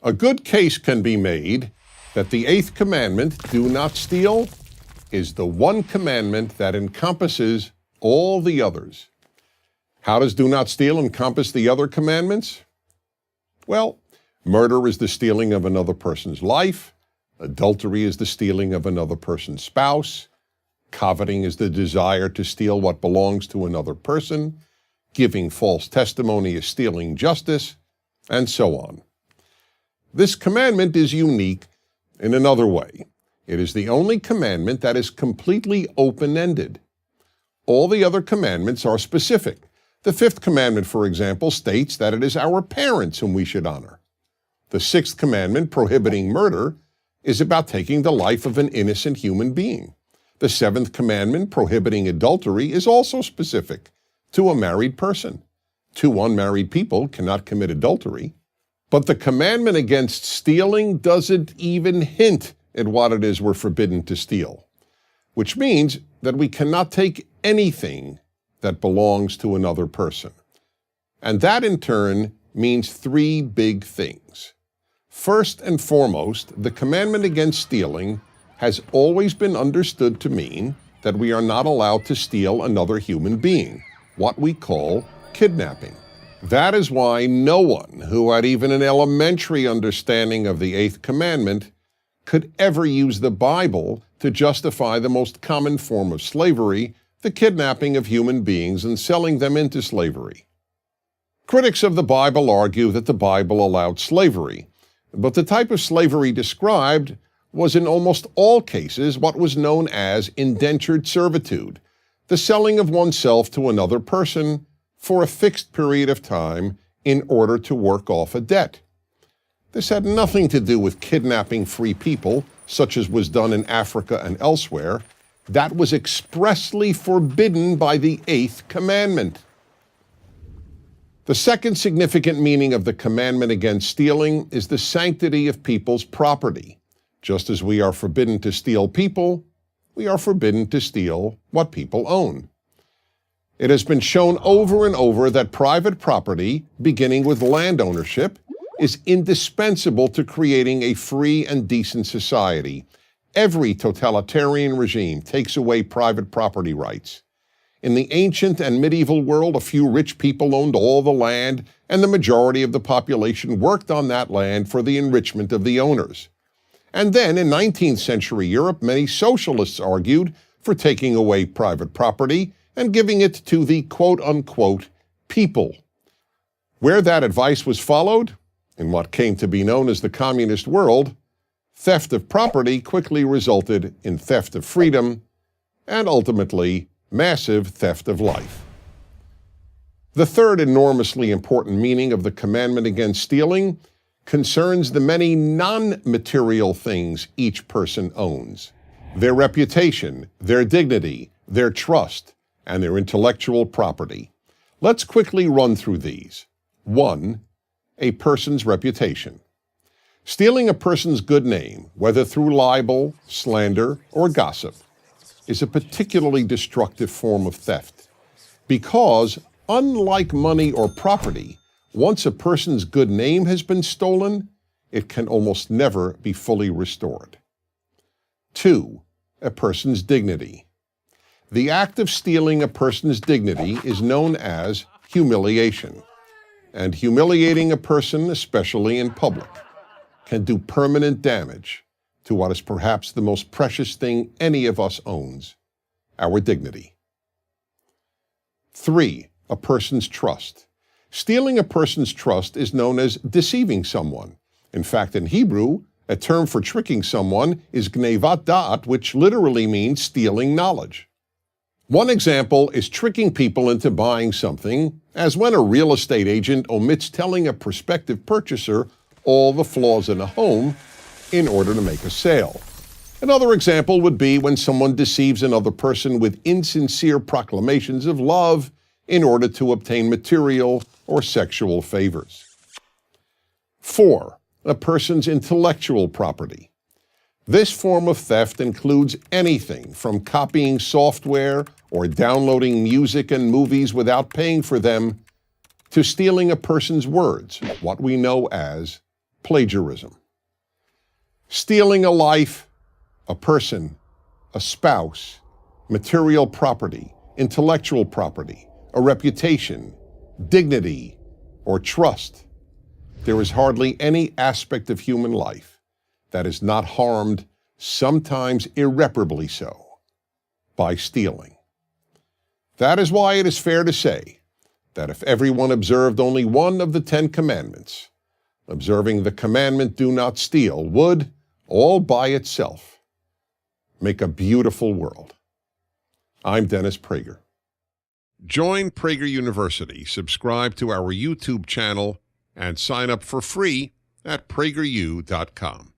A good case can be made that the eighth commandment, do not steal, is the one commandment that encompasses all the others. How does do not steal encompass the other commandments? Well, murder is the stealing of another person's life. Adultery is the stealing of another person's spouse. Coveting is the desire to steal what belongs to another person. Giving false testimony is stealing justice, and so on. This commandment is unique in another way. It is the only commandment that is completely open-ended. All the other commandments are specific. The fifth commandment, for example, states that it is our parents whom we should honor. The sixth commandment, prohibiting murder, is about taking the life of an innocent human being. The seventh commandment, prohibiting adultery, is also specific to a married person. Two unmarried people cannot commit adultery. But the commandment against stealing doesn't even hint at what it is we're forbidden to steal, which means that we cannot take anything that belongs to another person. And that in turn means three big things. First and foremost, the commandment against stealing has always been understood to mean that we are not allowed to steal another human being, what we call kidnapping. That is why no one who had even an elementary understanding of the eighth commandment could ever use the Bible to justify the most common form of slavery, the kidnapping of human beings and selling them into slavery. Critics of the Bible argue that the Bible allowed slavery, but the type of slavery described was in almost all cases what was known as indentured servitude, the selling of oneself to another person for a fixed period of time in order to work off a debt. This had nothing to do with kidnapping free people, such as was done in Africa and elsewhere. That was expressly forbidden by the eighth commandment. The second significant meaning of the commandment against stealing is the sanctity of people's property. Just as we are forbidden to steal people, we are forbidden to steal what people own. It has been shown over and over that private property, beginning with land ownership, is indispensable to creating a free and decent society. Every totalitarian regime takes away private property rights. In the ancient and medieval world, a few rich people owned all the land, and the majority of the population worked on that land for the enrichment of the owners. And then, in 19th century Europe, many socialists argued for taking away private property and giving it to the quote-unquote people. Where that advice was followed, in what came to be known as the communist world, theft of property quickly resulted in theft of freedom and ultimately massive theft of life. The third enormously important meaning of the commandment against stealing concerns the many non-material things each person owns: their reputation, their dignity, their trust, and their intellectual property. Let's quickly run through these. 1. A person's reputation. Stealing a person's good name, whether through libel, slander, or gossip, is a particularly destructive form of theft because, unlike money or property, once a person's good name has been stolen, it can almost never be fully restored. 2. A person's dignity. The act of stealing a person's dignity is known as humiliation, and humiliating a person, especially in public, can do permanent damage to what is perhaps the most precious thing any of us owns: our dignity. 3. A person's trust. Stealing a person's trust is known as deceiving someone. In fact, in Hebrew, a term for tricking someone is gnevat da'at, which literally means stealing knowledge. One example is tricking people into buying something, as when a real estate agent omits telling a prospective purchaser all the flaws in a home in order to make a sale. Another example would be when someone deceives another person with insincere proclamations of love in order to obtain material or sexual favors. 4. A person's intellectual property. This form of theft includes anything from copying software or downloading music and movies without paying for them to stealing a person's words, what we know as plagiarism. Stealing a life, a person, a spouse, material property, intellectual property, a reputation, dignity, or trust. There is hardly any aspect of human life that is not harmed, sometimes irreparably so, by stealing. That is why it is fair to say that if everyone observed only one of the 10 commandments, observing the commandment, do not steal, would, all by itself, make a beautiful world. I'm Dennis Prager. Join Prager University, subscribe to our YouTube channel, and sign up for free at prageru.com.